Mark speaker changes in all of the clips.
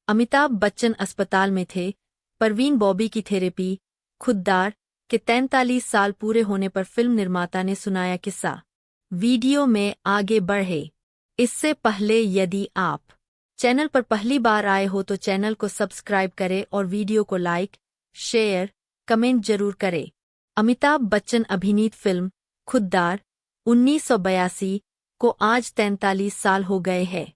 Speaker 1: अमिताभ बच्चन अस्पताल में थे। परवीन बॉबी की थेरेपी। खुददार के 43 साल पूरे होने पर फिल्म निर्माता ने सुनाया किस्सा। वीडियो में आगे बढ़े इससे पहले यदि आप चैनल पर पहली बार आए हो तो चैनल को सब्सक्राइब करें और वीडियो को लाइक, शेयर, कमेंट जरूर करें। अमिताभ बच्चन अभिनीत फिल्म खुददार 1982 को आज 43 साल हो गए हैं।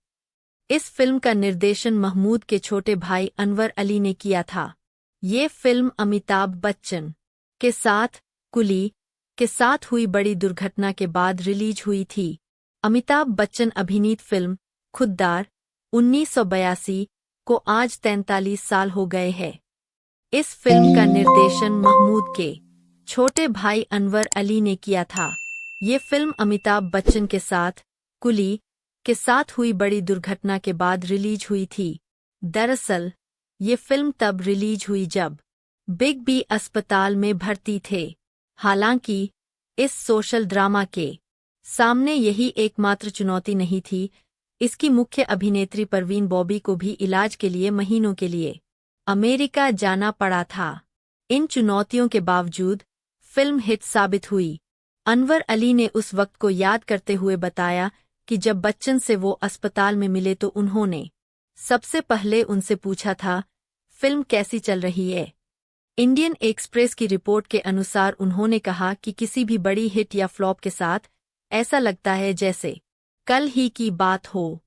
Speaker 1: इस फिल्म का निर्देशन महमूद के छोटे भाई अनवर अली ने किया था। ये फिल्म अमिताभ बच्चन के साथ कुली के साथ हुई बड़ी दुर्घटना के बाद रिलीज हुई थी। अमिताभ बच्चन अभिनीत फिल्म खुददार 1982 को आज 43 साल हो गए हैं। इस फिल्म का निर्देशन महमूद के छोटे भाई अनवर अली ने किया था। ये फिल्म अमिताभ बच्चन के साथ कुली के साथ हुई बड़ी दुर्घटना के बाद रिलीज हुई थी। दरअसल ये फिल्म तब रिलीज हुई जब बिग बी अस्पताल में भर्ती थे। हालांकि इस सोशल ड्रामा के सामने यही एकमात्र चुनौती नहीं थी। इसकी मुख्य अभिनेत्री परवीन बॉबी को भी इलाज के लिए महीनों के लिए अमेरिका जाना पड़ा था। इन चुनौतियों के बावजूद फिल्म हिट साबित हुई। अनवर अली ने उस वक्त को याद करते हुए बताया कि जब बच्चन से वो अस्पताल में मिले तो उन्होंने सबसे पहले उनसे पूछा था, फिल्म कैसी चल रही है। इंडियन एक्सप्रेस की रिपोर्ट के अनुसार उन्होंने कहा कि किसी भी बड़ी हिट या फ्लॉप के साथ ऐसा लगता है जैसे कल ही की बात हो।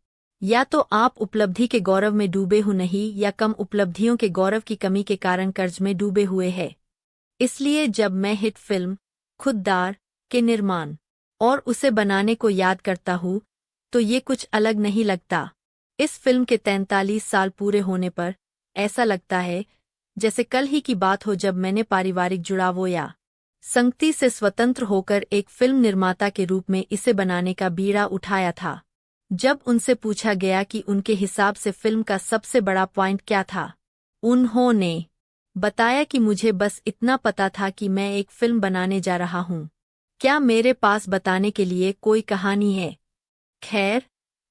Speaker 1: या तो आप उपलब्धि के गौरव में डूबे हो नहीं या कम उपलब्धियों के गौरव की कमी के कारण कर्ज में डूबे हुए हैं। इसलिए जब मैं हिट फिल्म खुददार के निर्माण और उसे बनाने को याद करता हूँ तो ये कुछ अलग नहीं लगता। इस फिल्म के 43 साल पूरे होने पर ऐसा लगता है जैसे कल ही की बात हो जब मैंने पारिवारिक जुड़ावों या संगति से स्वतंत्र होकर एक फिल्म निर्माता के रूप में इसे बनाने का बीड़ा उठाया था। जब उनसे पूछा गया कि उनके हिसाब से फिल्म का सबसे बड़ा पॉइंट क्या था, उन्होंने बताया कि मुझे बस इतना पता था कि मैं एक फिल्म बनाने जा रहा हूँ। क्या मेरे पास बताने के लिए कोई कहानी है? खैर,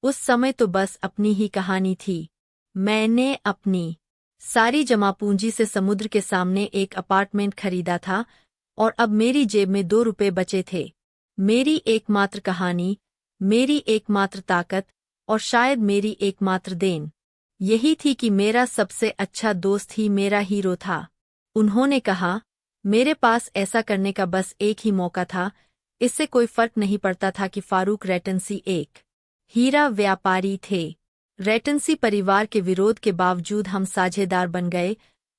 Speaker 1: उस समय तो बस अपनी ही कहानी थी। मैंने अपनी सारी जमा पूंजी से समुद्र के सामने एक अपार्टमेंट खरीदा था और अब मेरी जेब में 2 रुपए बचे थे। मेरी एकमात्र कहानी, मेरी एकमात्र ताकत और शायद मेरी एकमात्र देन यही थी कि मेरा सबसे अच्छा दोस्त ही मेरा हीरो था। उन्होंने कहा, मेरे पास ऐसा करने का बस एक ही मौका था। इससे कोई फर्क नहीं पड़ता था कि फारूक रेटनसी एक हीरा व्यापारी थे। रेटनसी परिवार के विरोध के बावजूद हम साझेदार बन गए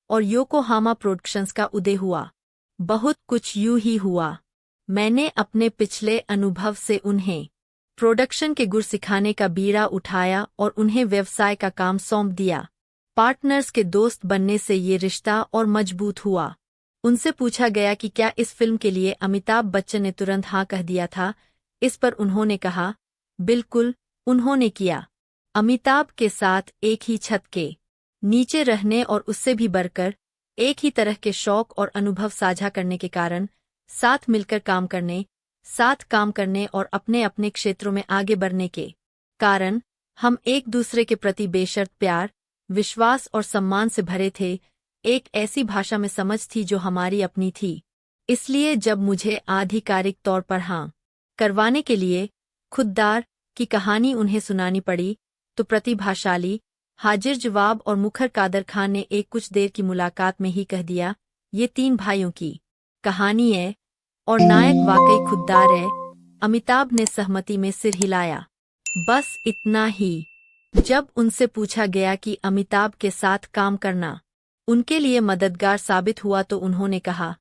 Speaker 1: और योकोहामा प्रोडक्शंस का उदय हुआ। बहुत कुछ यूं ही हुआ। मैंने अपने पिछले अनुभव से उन्हें प्रोडक्शन के गुर सिखाने का बीड़ा उठाया और उन्हें व्यवसाय का काम सौंप दिया। पार्टनर्स के दोस्त बनने से ये रिश्ता और मजबूत हुआ। उनसे पूछा गया कि क्या इस फिल्म के लिए अमिताभ बच्चन ने तुरंत हाँ कह दिया था। इस पर उन्होंने कहा, बिल्कुल, उन्होंने किया। अमिताभ के साथ एक ही छत के नीचे रहने और उससे भी बढ़कर एक ही तरह के शौक और अनुभव साझा करने के कारण, साथ मिलकर काम करने और अपने अपने क्षेत्रों में आगे बढ़ने के कारण हम एक दूसरे के प्रति बेशर्त प्यार, विश्वास और सम्मान से भरे थे। एक ऐसी भाषा में समझ थी जो हमारी अपनी थी। इसलिए जब मुझे आधिकारिक तौर पर हाँ करवाने के लिए खुददार की कहानी उन्हें सुनानी पड़ी तो प्रतिभाशाली हाजिर जवाब और मुखर कादर खान ने एक कुछ देर की मुलाकात में ही कह दिया, ये 3 भाइयों की कहानी है और नायक वाकई खुददार है। अमिताभ ने सहमति में सिर हिलाया। बस इतना ही। जब उनसे पूछा गया कि अमिताभ के साथ काम करना उनके लिए मददगार साबित हुआ तो उन्होंने कहा,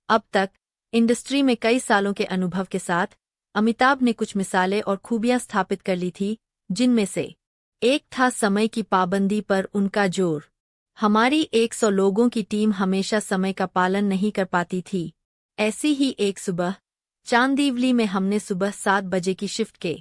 Speaker 1: अब तक इंडस्ट्री में कई सालों के अनुभव के साथ अमिताभ ने कुछ मिसालें और खूबियां स्थापित कर ली थी, जिनमें से एक था समय की पाबंदी पर उनका जोर। हमारी 100 लोगों की टीम हमेशा समय का पालन नहीं कर पाती थी। ऐसी ही एक सुबह चांदीवली में हमने सुबह 7 बजे की शिफ्ट के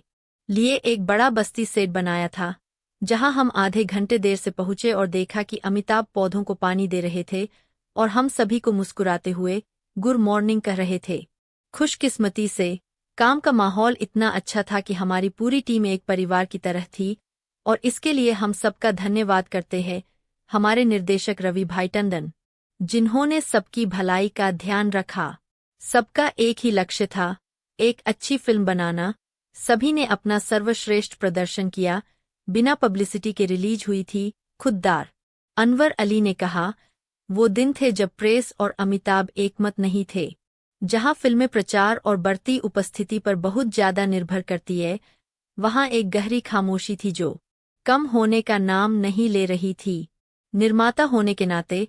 Speaker 1: लिए एक बड़ा बस्ती सेट बनाया था, जहां हम आधे घंटे देर से पहुंचे और देखा कि अमिताभ पौधों को पानी दे रहे थे और हम सभी को मुस्कुराते हुए गुड मॉर्निंग कह रहे थे। खुशकिस्मती से काम का माहौल इतना अच्छा था कि हमारी पूरी टीम एक परिवार की तरह थी और इसके लिए हम सबका धन्यवाद करते हैं। हमारे निर्देशक रवि भाई टंडन, जिन्होंने सबकी भलाई का ध्यान रखा। सबका एक ही लक्ष्य था, एक अच्छी फिल्म बनाना। सभी ने अपना सर्वश्रेष्ठ प्रदर्शन किया। बिना पब्लिसिटी के रिलीज हुई थी खुद्दार। अनवर अली ने कहा, वो दिन थे जब प्रेस और अमिताभ एकमत नहीं थे, जहां फिल्में प्रचार और बढ़ती उपस्थिति पर बहुत ज्यादा निर्भर करती है, वहां एक गहरी खामोशी थी जो कम होने का नाम नहीं ले रही थी। निर्माता होने के नाते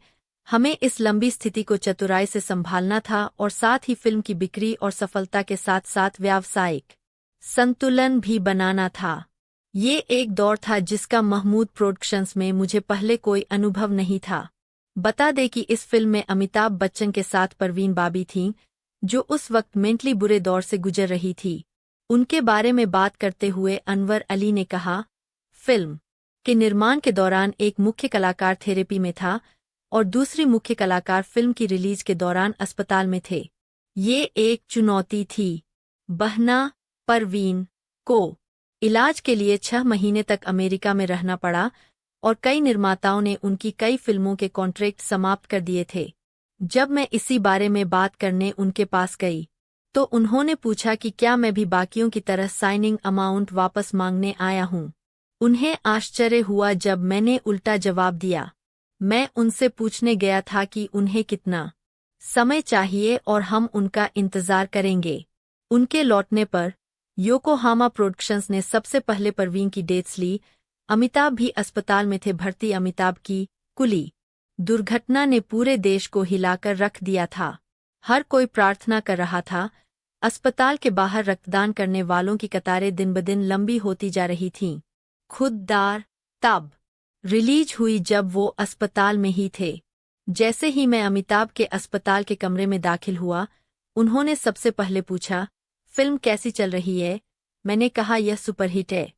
Speaker 1: हमें इस लंबी स्थिति को चतुराई से संभालना था और साथ ही फिल्म की बिक्री और सफलता के साथ साथ व्यावसायिक संतुलन भी बनाना था। ये एक दौर था जिसका महमूद प्रोडक्शंस में मुझे पहले कोई अनुभव नहीं था। बता दें कि इस फिल्म में अमिताभ बच्चन के साथ परवीन बाबी थीं, जो उस वक्त मेंटली बुरे दौर से गुजर रही थी। उनके बारे में बात करते हुए अनवर अली ने कहा, फिल्म के निर्माण के दौरान एक मुख्य कलाकार थेरेपी में था और दूसरी मुख्य कलाकार फिल्म की रिलीज के दौरान अस्पताल में थे। ये एक चुनौती थी। बहना परवीन को इलाज के लिए 6 महीने तक अमेरिका में रहना पड़ा और कई निर्माताओं ने उनकी कई फिल्मों के कॉन्ट्रैक्ट समाप्त कर दिए थे। जब मैं इसी बारे में बात करने उनके पास गई, तो उन्होंने पूछा कि क्या मैं भी बाकियों की तरह साइनिंग अमाउंट वापस मांगने आया हूं। उन्हें आश्चर्य हुआ जब मैंने उल्टा जवाब दिया। मैं उनसे पूछने गया था कि उन्हें कितना समय चाहिए और हम उनका इंतजार करेंगे। उनके लौटने पर योकोहामा प्रोडक्शंस ने सबसे पहले परवीन की डेट्स ली। अमिताभ भी अस्पताल में थे भर्ती। अमिताभ की कुली दुर्घटना ने पूरे देश को हिलाकर रख दिया था। हर कोई प्रार्थना कर रहा था। अस्पताल के बाहर रक्तदान करने वालों की कतारें दिन-ब-दिन लंबी होती जा रही थीं। खुद्दार तब रिलीज हुई जब वो अस्पताल में ही थे। जैसे ही मैं अमिताभ के अस्पताल के कमरे में दाखिल हुआ, उन्होंने सबसे पहले पूछा, फिल्म कैसी चल रही है? मैंने कहा, यह सुपरहिट है।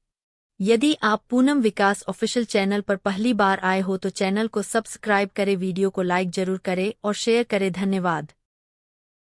Speaker 1: यदि आप पूनम विकास ऑफिशियल चैनल पर पहली बार आए हो तो चैनल को सब्सक्राइब करें, वीडियो को लाइक जरूर करें और शेयर करें। धन्यवाद।